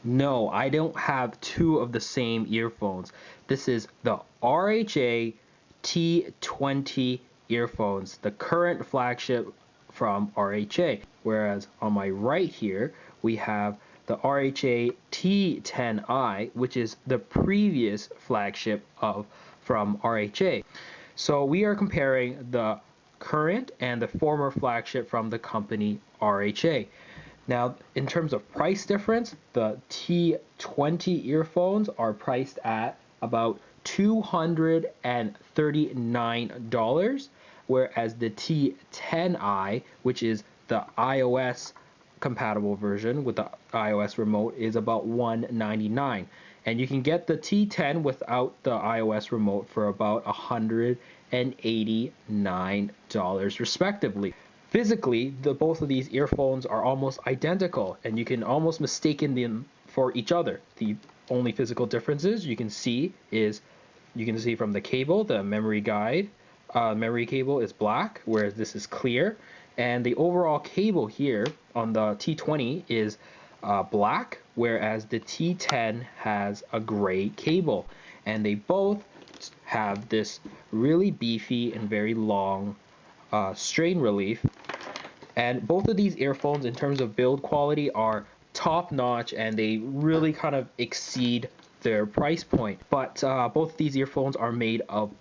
No, I don't have two of the same earphones. This is the RHA T20 earphones, the current flagship from RHA. Whereas on my right here, we have the RHA T10i, which is the previous flagship from RHA. So we are comparing the current and the former flagship from the company RHA. Now, in terms of price difference, the T20 earphones are priced at about $239, whereas the T10i, which is the iOS compatible version with the iOS remote, is about $199. And you can get the T10 without the iOS remote for about $189 respectively. Physically, both of these earphones are almost identical, and you can almost mistaken them for each other. The only physical differences you can see from the cable, the memory cable is black, whereas this is clear, and the overall cable here on the T20 is black, whereas the T10 has a gray cable, and they both have this really beefy and very long strain relief. And both of these earphones, in terms of build quality, are top notch, and they really kind of exceed their price point. But both of these earphones are made of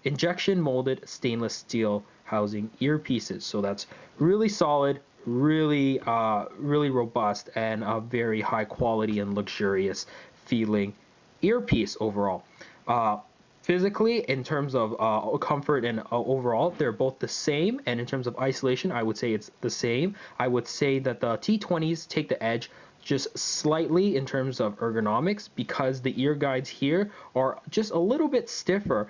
injection molded stainless steel housing earpieces. So that's really solid, really robust, and a very high quality and luxurious feeling earpiece overall. Physically, in terms of comfort and overall, they're both the same. And in terms of isolation, I would say it's the same. I would say that the T20s take the edge just slightly in terms of ergonomics, because the ear guides here are just a little bit stiffer.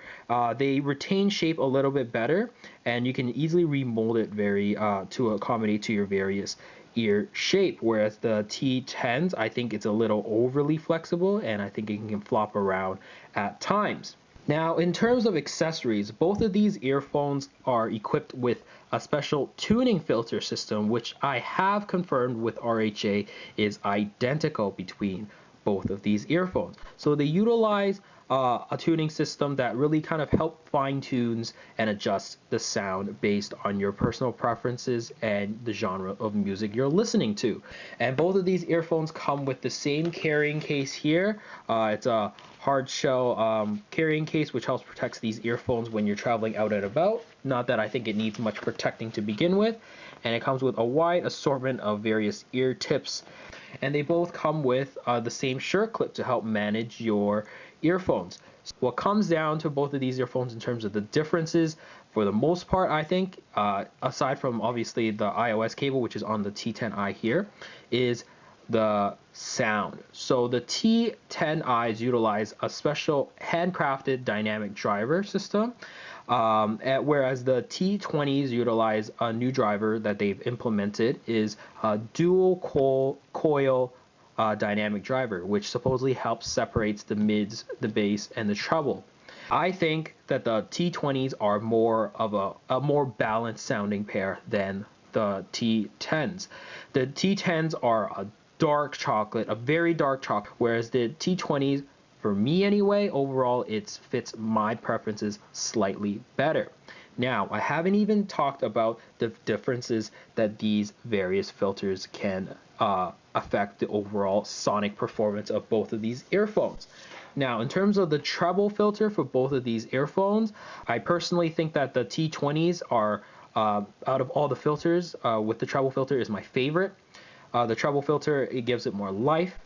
They retain shape a little bit better, and you can easily remold it to accommodate to your various ear shape, whereas the T10s, I think it's a little overly flexible, and I think it can flop around at times. Now, in terms of accessories, both of these earphones are equipped with a special tuning filter system, which I have confirmed with RHA is identical between both of these earphones. So they utilize a tuning system that really kind of help fine-tunes and adjust the sound based on your personal preferences and the genre of music you're listening to. And both of these earphones come with the same carrying case here. It's a hard shell carrying case, which helps protect these earphones when you're traveling out and about. Not that I think it needs much protecting to begin with. And it comes with a wide assortment of various ear tips. And they both come with the same shirt clip to help manage your earphones. So what comes down to both of these earphones in terms of the differences, for the most part, I think, aside from obviously the iOS cable, which is on the T10i here, is the sound. So the T10i's utilize a special handcrafted dynamic driver system, whereas the T20s utilize a new driver that they've implemented, is a dual coil dynamic driver, which supposedly helps separates the mids, the bass, and the treble. I think that the T20s are more of a more balanced sounding pair than the T10s. The T10s are a dark chocolate, a very dark chocolate, whereas the T20s, for me anyway, overall it fits my preferences slightly better. Now, I haven't even talked about the differences that these various filters can affect the overall sonic performance of both of these earphones. Now, in terms of the treble filter for both of these earphones, I personally think that the T20s are, out of all the filters, with the treble filter is my favorite. The treble filter, it gives it more life,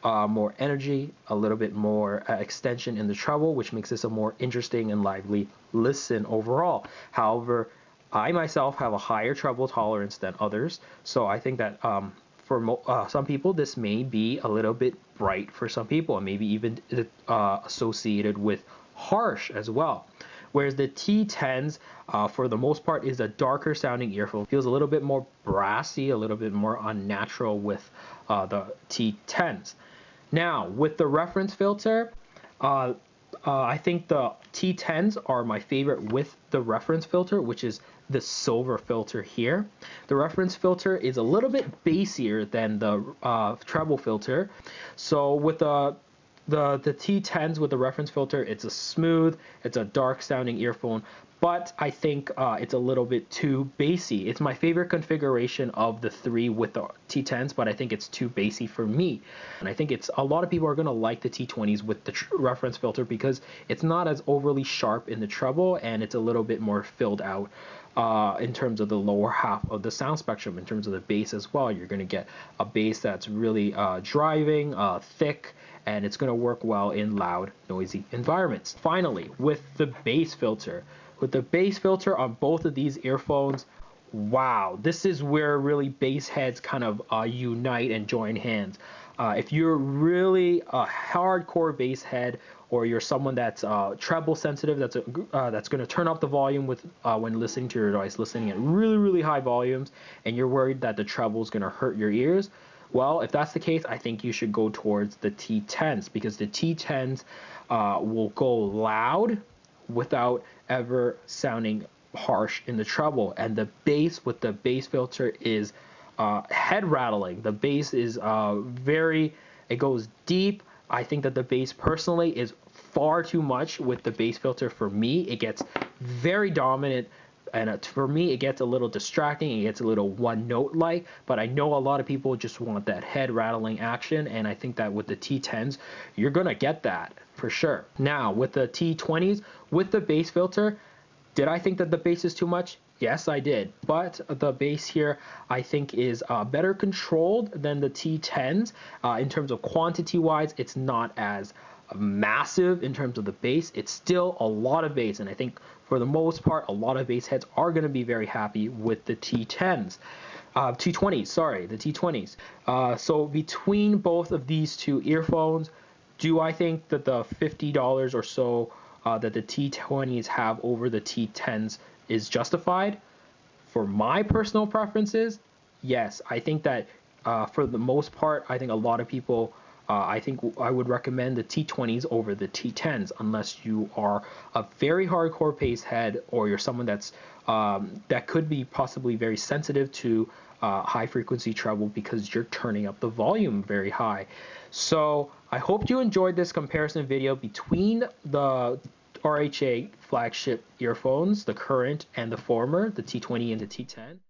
more energy, a little bit more extension in the treble, which makes this a more interesting and lively listen overall. However, I myself have a higher treble tolerance than others, so I think that for some people this may be a little bit bright for some people, and maybe even associated with harsh as well. Whereas the T10s, for the most part, is a darker sounding earphone. Feels a little bit more brassy, a little bit more unnatural with the T10s. Now, with the reference filter, I think the T10s are my favorite with the reference filter, which is the silver filter here. The reference filter is a little bit bassier than the treble filter. So with the T10s with the reference filter, it's a smooth, it's a dark sounding earphone, but I think it's a little bit too bassy. It's my favorite configuration of the three with the T10s, but I think it's too bassy for me. And I think it's a lot of people are gonna like the T20s with the reference filter because it's not as overly sharp in the treble and it's a little bit more filled out in terms of the lower half of the sound spectrum. In terms of the bass as well, you're gonna get a bass that's really driving, thick, and it's gonna work well in loud, noisy environments. Finally, with the bass filter. With the bass filter on both of these earphones, wow, this is where really bass heads kind of unite and join hands. If you're really a hardcore bass head, or you're someone that's treble sensitive, that's going to turn up the volume with when listening to your device, listening at really, really high volumes, and you're worried that the treble is going to hurt your ears, well, if that's the case, I think you should go towards the T10s, because the T10s will go loud without ever sounding harsh in the treble, and the bass with the bass filter is head rattling. The bass is it goes deep. I think that the bass personally is far too much with the bass filter for me. It gets very dominant, and for me it gets a little distracting. It gets a little one note like, but I know a lot of people just want that head rattling action, and I think that with the T10s you're gonna get that for sure. Now with the T20s with the bass filter, did I think that the bass is too much? Yes, I did, but the bass here I think is better controlled than the T10s. In terms of quantity wise, it's not as massive in terms of the bass. It's still a lot of bass, and I think for the most part a lot of bass heads are going to be very happy with the T10s. T20s, sorry, the T20s. So between both of these two earphones, do I think that the $50 or so that the T20s have over the T10s is justified? For my personal preferences, yes. I think that for the most part, I think a lot of people, I think I would recommend the T20s over the T10s, unless you are a very hardcore bass head, or you're someone that's that could be possibly very sensitive to high frequency treble because you're turning up the volume very high. So I hope you enjoyed this comparison video between the RHA flagship earphones, the current and the former, the T20 and the T10.